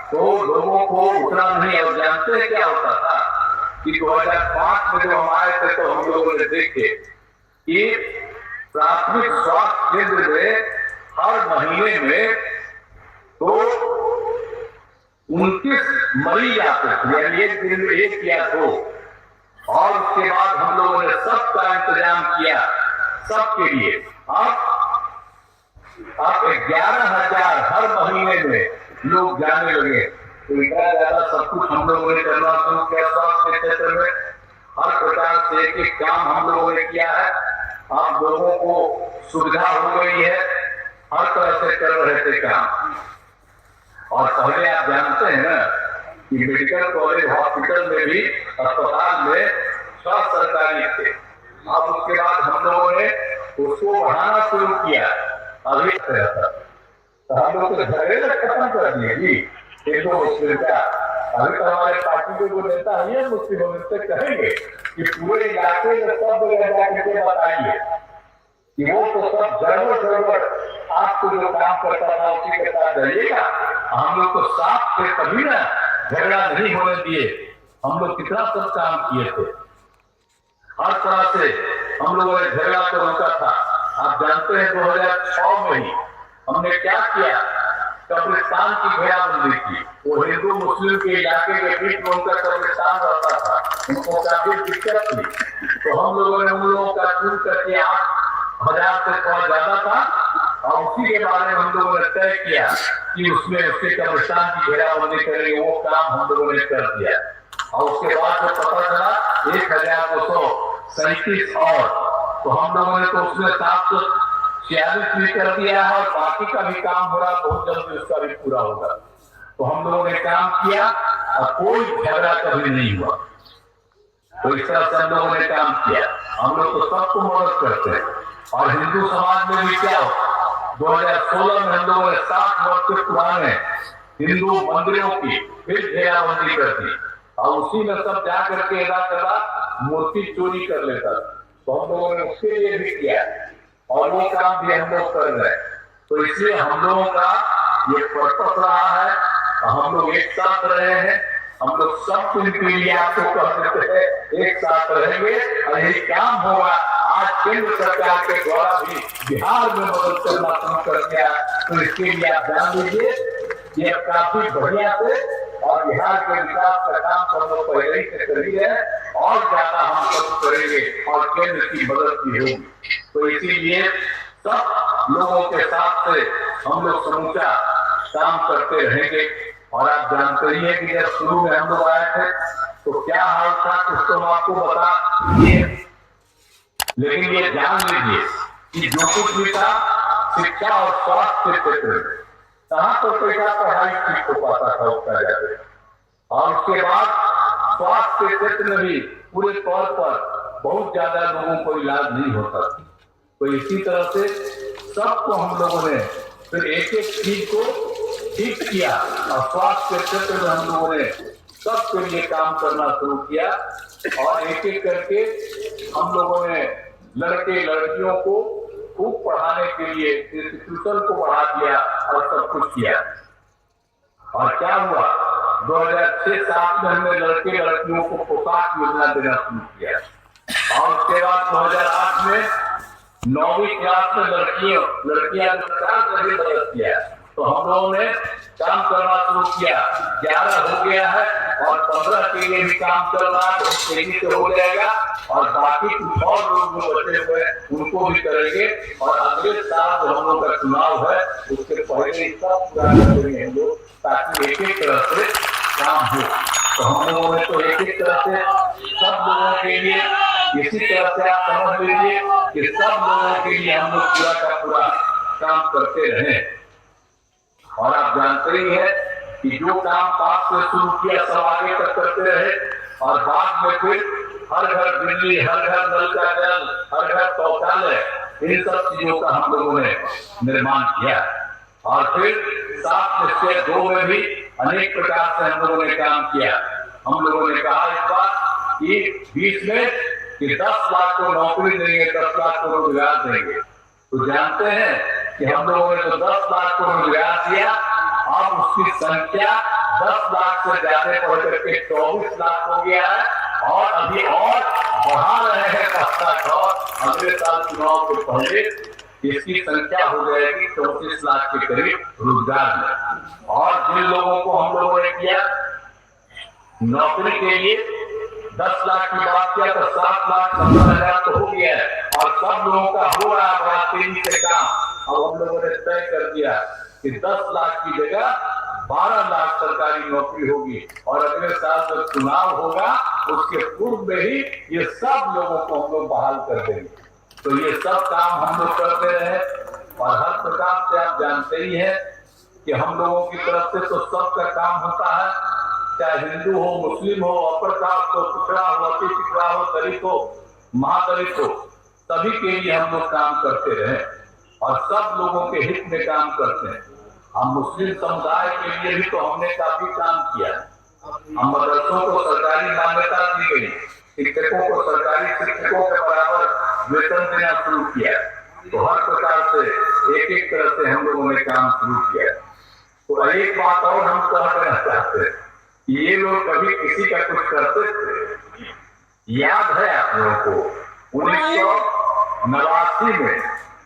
तो लोगों को उतना नहीं। और जानते हैं क्या होता था कि 2005 में जो हम आए थे तो हम लोगों ने देखे कि प्राथमिक स्वास्थ्य केंद्र में हर महीने में तो 29 मरीज आते थे, यानी एक दिन में 1 या 2। और उसके बाद हम लोगों ने सबका इंतजाम किया सबके लिए। अब 11,000 हर महीने में लोग जाने लगे। तो इतना ज्यादा सब कुछ हम लोगों ने करना शुरू किया स्वास्थ्य के क्षेत्र में। हर प्रकार से एक काम हम लोगों ने किया है। आप लोगों को सुविधा हो गई है, हर तरह से कर रहे थे काम। और पहले आप जानते हैं ना कि मेडिकल कॉलेज हॉस्पिटल में भी, अस्पताल में 6 सरकारी थे। अब उसके बाद हम लोगों ने उसको बढ़ाना शुरू किया। अभी तो हम लोग तो झगड़े खत्म कर दिए जी हिंदू मुस्लिम का। अभी तो हमारे पार्टी के जो नेता है मुस्लिम उनसे कहेंगे कि पूरे इलाके में सब जगह जाकर बताइए कि वो तो सब गड़बड़ आपको जो काम करता था उसी के साथ रहिएगा। हम लोग तो साफ थे तभी ना झगड़ा नहीं होने दिए। हम लोग कितना सब काम किए थे, हर तरह से हम लोगों ने झगड़ा तो रोका था। आप जानते हैं 2006 में ही हमने क्या किया, कब्रिस्तान की घेराबंदी की। वो हिंदू मुस्लिम के इलाके के बीच में उनका कब्रिस्तान रहता था, उनको काफी दिक्कत थी। तो हम लोगों ने उन लोगों का चुन करके 8,000 से थोड़ा ज्यादा था, और उसी के बारे में हम लोगों ने तय किया कि उसमें उसके कब्रिस्तान की घेराबंदी करेंगे। वो काम हम लोगों ने कर दिया। और उसके बाद जो पता चला 1,237 और, तो हम लोगों ने तो उसमें 746 भी कर दिया है। और बाकी का भी काम हो रहा, बहुत जल्दी उसका भी पूरा होगा। तो हम लोगों ने काम किया और कोई झगड़ा कभी नहीं हुआ। तो इस तरह से हम लोगों ने काम किया। हम लोग तो सबको मदद करते हैं। और हिंदू समाज में भी क्या हो, 2016 में हम लोगों ने 7 वर्ष से पुराने हिंदू मंदिरों की फिर घेराबंदी कर दी। और उसी में सब जाकर के मूर्ति चोरी कर लेता। तो हम लोगों ने उसके लिए भी किया, और वो काम भी हम लोग कर रहे हैं। तो इसलिए हम लोगों का ये पर्पस रहा है। हम लोग एक साथ रहे हैं। हम लोग सब दिन के लिए आपको कह देते हैं एक साथ रहेंगे और यही काम होगा। आज केंद्र सरकार के द्वारा भी बिहार में मदद करना शुरू कर दिया। तो इसके लिए आप जान लीजिए ये काफी बढ़िया से, और बिहार के विकास का काम हम लोग पहले ही से कर ही है, और ज्यादा हम सब करेंगे और केंद्र की मदद भी होगी। तो इसीलिए सब लोगों के साथ से हम लोग समूचा काम करते रहेंगे। और आप जानते ही हैं कि जब शुरू में हम लोग आए थे तो क्या हाल था, कुछ तो हम आपको बता दिए। लेकिन ये जान लीजिए कि जो कुछ भी था शिक्षा और स्वास्थ्य के क्षेत्र में कहां तो पैसा पढ़ाई ठीक हो पाता था उसका जाकर। और उसके बाद स्वास्थ्य के क्षेत्र में भी पूरे तौर पर बहुत ज्यादा लोगों को इलाज नहीं होता। तो इसी तरह से सबको हम लोगों ने फिर एक एक चीज को ठीक किया। और स्वास्थ्य के क्षेत्र में हम लोगों ने सबके लिए काम करना शुरू किया। और एक एक करके हम लोगों ने लड़के लड़कियों को खूब पढ़ाने के लिए इंस्टीट्यूशन को बढ़ा दिया और सब कुछ किया। और क्या हुआ, 2006-07 में हमने लड़के लड़कियों को पोशाक योजना देना शुरू किया। और उसके बाद 2008 में 9वीं क्लास में लड़कियां 4 बजे बदल किया। तो हम लोगों ने काम करना शुरू किया। 11 हो गया है और 15 के लिए भी काम चल रहा है, बहुत तेजी से हो जाएगा। और बाकी कुछ और लोग जो बचे हुए उनको भी करेंगे। और अगले साल जो हम लोग का चुनाव है उसके पहले सब पूरा करेंगे हम लोग, ताकि एक एक तरह से काम हो। तो हम लोगों ने तो एक एक तरह से सब लोगों के लिए, इसी तरह से आप समझ लीजिए कि सब लोगों के लिए हम लोग पूरा का पूरा काम करते रहे। और आप जानते ही हैं कि जो काम पास से शुरू किया सब आगे तक करते रहे। और बाद में फिर हर घर बिजली, हर घर नल का जल, हर घर शौचालय, इन सब चीजों का हम लोगों ने निर्माण किया। और फिर 7/2 में भी अनेक प्रकार से हम लोगों ने काम किया। हम लोगों ने कहा इस बार कि 20 में कि 10 लाख को नौकरी देंगे, 10 लाख को रोजगार देंगे। तो जानते हैं कि हम लोगों ने तो 10 लाख को रोजगार दिया। अब उसकी संख्या 10 लाख से ज्यादा बढ़ करके 24 लाख हो गया है और अभी और बढ़ा रहे हैं 10 लाख और अगले साल चुनाव के पहले इसकी संख्या हो जाएगी 34 लाख के करीब रोजगार में। और जिन लोगों को हम लोगों ने किया नौकरी के लिए 10 लाख की बात किया तो 7 लाख 70,000 तो हो गया है और सब लोगों का हो रहा है बड़ा तेजी से काम। अब हम लोगों ने तय कर दिया कि 10 लाख की जगह 12 लाख सरकारी नौकरी होगी और अगले साल जब चुनाव होगा उसके पूर्व में ही ये सब लोगों को हम लोग बहाल कर देंगे। तो ये सब काम हम लोग करते रहे और हर प्रकार से आप जानते ही हैं कि हम लोगों की तरफ से तो सबका काम होता है, चाहे हिंदू हो, मुस्लिम हो, अपर कास्ट हो, पिछड़ा हो, अति पिछड़ा हो, दलित हो, महादलित हो, सभी के लिए हम लोग काम करते रहे और सब लोगों के हित में काम करते हैं। हम मुस्लिम समुदाय के लिए भी तो हमने काफी काम किया। हम मदरसों को सरकारी मान्यता दी गई, शिक्षकों को सरकारी शिक्षकों के बराबर वेतन देना शुरू किया। तो हर प्रकार से एक एक तरह से हम लोगों ने काम शुरू किया। तो एक बात और हम कहना चाहते हैं, ये लोग कभी किसी का कुछ करते थे? याद है आप लोगों को 1989 में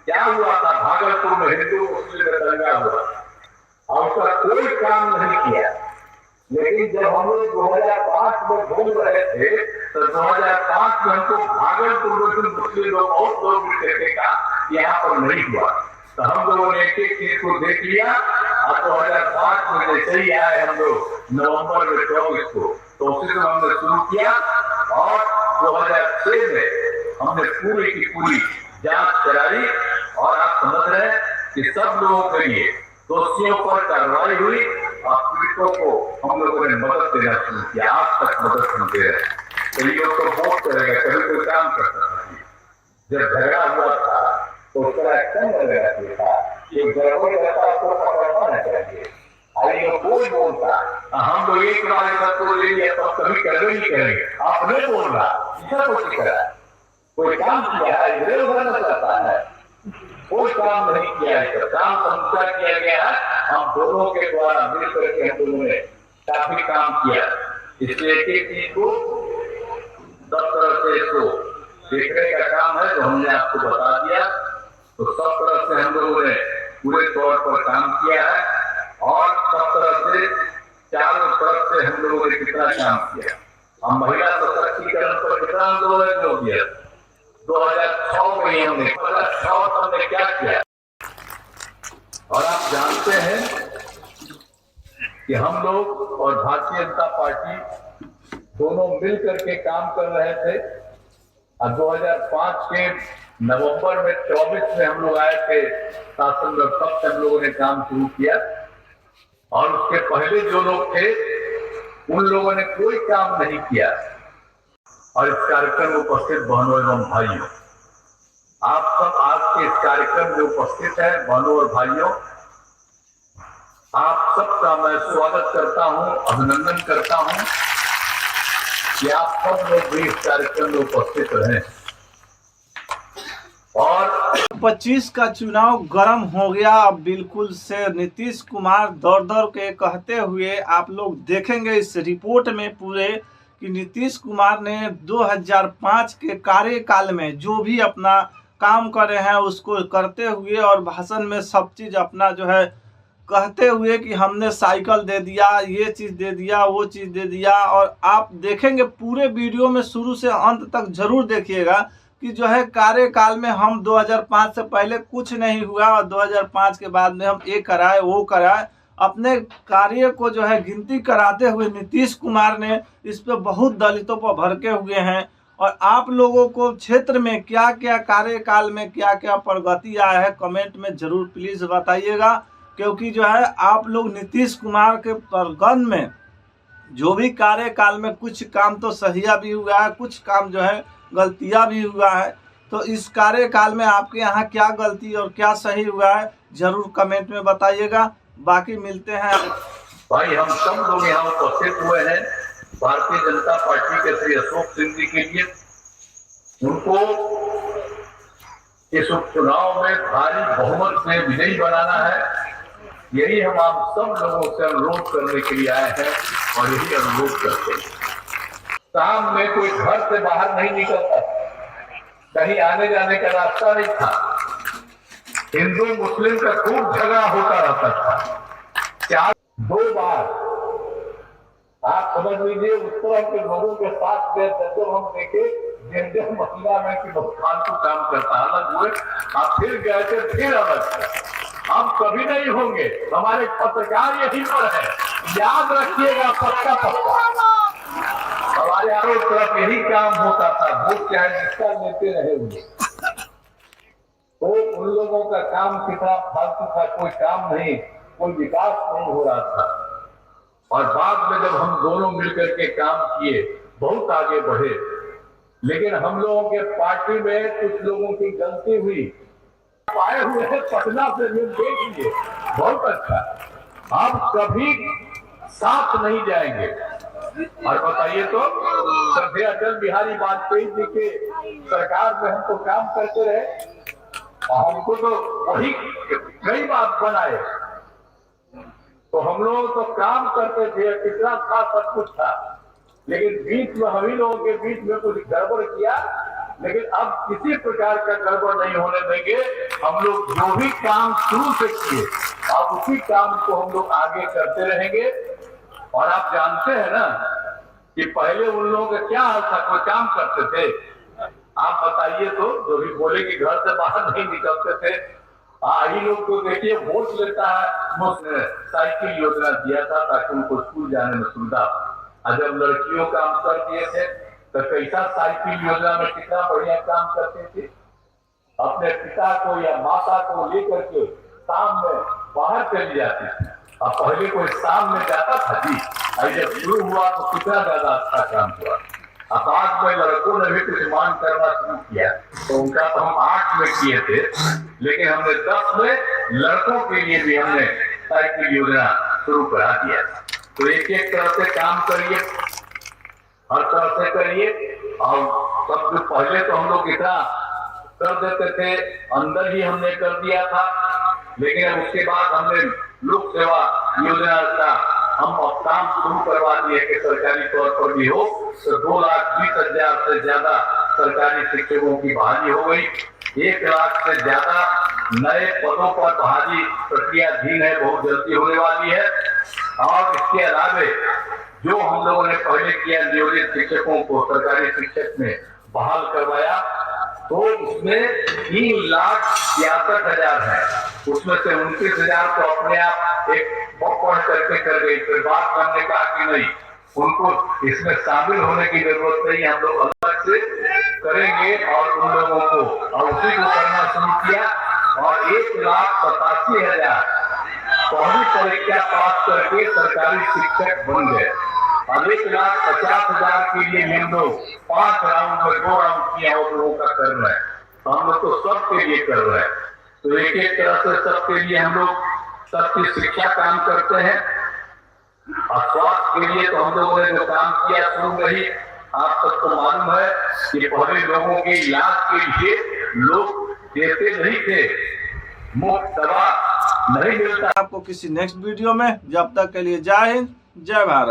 क्या हुआ था? भागलपुर में हिंदू मुस्लिम में दंगा हुआ और उसका कोई काम नहीं किया। लेकिन जब हम लोग 2005 में घूम रहे थे तो 2005 में हमको भागलपुर में मुस्लिम लोग और लोग भी कहते का यहाँ पर नहीं हुआ। तो हम लोगों ने एक एक चीज को देख लिया और 2005 में जैसे ही आए हम लोग नवंबर में 24 को तो उसी समय हमने शुरू किया और 2006 में हमने पूरी की पूरी जांच कराई और आप समझ रहे हैं कि सब लोगों के लिए दोषियों पर कार्रवाई हुई और पीड़ितों को हम लोगों ने मदद देना शुरू किया। आज तक मदद हम दे रहे हैं। तो ये लोग तो बहुत करेगा, कभी कोई काम करता था। जब झगड़ा हुआ था तो उसका एक्शन लगाया था कि गड़बड़ करता उसको पकड़ना नहीं चाहिए। आइए कोई बोलता हम लोग एक बार सबको ले लिया तो कभी करवे नहीं करेंगे, आपने बोल रहा ऐसा कुछ करा कोई काम किया है इधर उधर करता है, कोई काम नहीं किया है। काम समझा किया गया है, हम दोनों के द्वारा मिल करके हम दोनों ने काफी काम किया। इसलिए एक चीज को सब तरह से इसको देखने का काम है जो हमने आपको बता दिया। तो सब तरह से हम लोगों ने पूरे तौर पर काम किया है और सब तरह से चारों तरफ से हम लोगों ने कितना काम किया। हम महिला सशक्तिकरण पर कितना आंदोलन हो गया 2006 में हमने 2006 में क्या किया। और आप जानते हैं कि हम लोग और भारतीय जनता पार्टी दोनों मिल करके काम कर रहे थे। और 2005 के नवंबर में 24 में हम लोग आए थे शासन में, तब से हम लोगों ने काम शुरू किया। और उसके पहले जो लोग थे उन लोगों ने कोई काम नहीं किया। और इस कार्यक्रम में उपस्थित बहनों एवं भाइयों, आप सब आज के इस कार्यक्रम में उपस्थित हैं बहनों और भाइयों, आप सबका मैं स्वागत करता हूं, अभिनंदन करता हूं कि आप सब लोग भी इस कार्यक्रम में उपस्थित रहे। और 25 का चुनाव गर्म हो गया बिल्कुल से। नीतीश कुमार दौड़ दौड़ के कहते हुए आप लोग देखेंगे इस रिपोर्ट में पूरे कि नीतीश कुमार ने 2005 के कार्यकाल में जो भी अपना काम करे हैं उसको करते हुए और भाषण में सब चीज़ अपना जो है कहते हुए कि हमने साइकिल दे दिया, ये चीज़ दे दिया, वो चीज़ दे दिया। और आप देखेंगे पूरे वीडियो में शुरू से अंत तक जरूर देखिएगा कि जो है कार्यकाल में हम 2005 से पहले कुछ नहीं हुआ और 2005 के बाद में हम ये कराए वो कराए, अपने कार्य को जो है गिनती कराते हुए नीतीश कुमार ने इस पे बहुत दलितों पर भड़के हुए हैं। और आप लोगों को क्षेत्र में क्या क्या कार्यकाल में क्या क्या प्रगति आया है कमेंट में जरूर प्लीज़ बताइएगा, क्योंकि जो है आप लोग नीतीश कुमार के प्रगण में जो भी कार्यकाल में कुछ काम तो सहिया भी हुआ है, कुछ काम जो है गलतियां भी हुआ है। तो इस कार्यकाल में आपके यहाँ क्या गलती और क्या सही हुआ है जरूर कमेंट में बताइएगा। बाकी मिलते हैं। भाई हम सब लोग यहाँ उपस्थित हुए हैं भारतीय जनता पार्टी के श्री अशोक सिंह जी के लिए। उनको इस उपचुनाव में भारी बहुमत से विजयी बनाना है यही हम आप सब लोगों से अनुरोध करने के लिए आए हैं और यही अनुरोध करते हैं। शाम में कोई घर से बाहर नहीं निकलता, कहीं आने जाने का रास्ता नहीं था। हिंदू मुस्लिम का खूब झगड़ा होता रहता था। 2 बार आप समझ लीजिए उस तरह के लोगों के साथ जब हम देखे जिन महिला में कि बहुत फालतू काम करता, अलग हुए, आप फिर गए थे, फिर अलग। हम कभी नहीं होंगे, हमारे पत्रकार यही पर है, याद रखिएगा पक्का पक्का। हमारे चारों तरफ यही काम होता था, वोट चाहे जिसका लेते रहे हुए। तो उन लोगों का काम कितना फालतू था, कोई काम नहीं, कोई विकास नहीं हो रहा था। और बाद में जब हम दोनों मिलकर के काम किए, बहुत आगे बढ़े। लेकिन हम लोगों के पार्टी में कुछ लोगों की गलती हुई, आए हुए हैं पटना से, देख लिए, बहुत अच्छा। हम कभी साथ नहीं जाएंगे। और बताइए तो, श्रद्धेय अटल बिहारी वाजपेयी जी के सरकार में हम तो काम करते रहे, और हमको तो वही कई बात बनाए। तो हम लोग तो काम करते थे, कितना था, सब कुछ था। लेकिन बीच में हम ही लोगों के बीच में कुछ गड़बड़ किया, लेकिन अब किसी प्रकार का गड़बड़ नहीं होने देंगे। हम लोग जो भी काम शुरू से किए, अब उसी काम को हम लोग आगे करते रहेंगे। और आप जानते हैं ना कि पहले उन लोगों का क्या हाल था, कोई काम करते थे? आप बताइए तो, जो भी बोले कि घर से बाहर नहीं निकलते थे। ही लोग को देखिए वोट लेता है, उसने साइकिल योजना दिया था ताकि उनको स्कूल जाने में सुविधा। जब लड़कियों का हम कर दिए थे तो कैसा साइकिल योजना में कितना बढ़िया काम करते थे। अपने पिता को या माता को लेकर के शाम में बाहर चली जाती थी। अब पहले कोई शाम में जाता था जी, जब शुरू हुआ तो कितना ज्यादा अच्छा काम हुआ। अब बाद में लड़कों ने भी कुछ मांग करना शुरू किया, तो उनका तो हम 8 में किए थे, लेकिन हमने 10 में लड़कों के लिए भी हमने साइकिल योजना शुरू करा दिया। तो एक एक तरह से काम करिए, हर तरह से करिए। और सब जो पहले तो हम लोग इतना कर देते थे, अंदर ही हमने कर दिया था, लेकिन उसके बाद हमने लोक सेवा योजना का हम अब काम शुरू करवा दिए कि सरकारी तौर पर भी हो। तो 2,20,000 से ज्यादा सरकारी शिक्षकों की बहाली हो गई। 1 लाख से ज्यादा नए पदों पर बहाली प्रक्रियाधीन है, बहुत जल्दी होने वाली है। और इसके अलावे जो हम लोगों ने पहले किया, नियोजित शिक्षकों को सरकारी शिक्षक में बहाल करवाया, तो उसमें 3,66,000 है। उसमें से 29,000 तो अपने आप एक पढ़ करके कर गई। फिर बाद में हमने कहा कि नहीं, उनको इसमें शामिल होने की जरूरत नहीं, हम लोग अलग से करेंगे। और उन लोगों को और उसी को करना शुरू किया। और 1,87,000 पहली परीक्षा पास करके सरकारी शिक्षक बन गए। अब 1,50,000 के लिए हम लोग 5 राउंड में 2 राउंड किया और लोगों का कर रहे हैं। तो हम लोग तो सबके लिए कर रहे हैं। तो एक एक तरह से सबके लिए हम लोग सबकी शिक्षा काम करते हैं। और स्वास्थ्य के लिए तो हम लोगों ने जो काम किया शुरू में ही, आप सबको मालूम है कि पहले लोगों के इलाज के लिए लोग देते नहीं थे, मुफ्त दवा नहीं मिलता। आपको किसी नेक्स्ट वीडियो में, जब तक के लिए जय हिंद, जय भारत।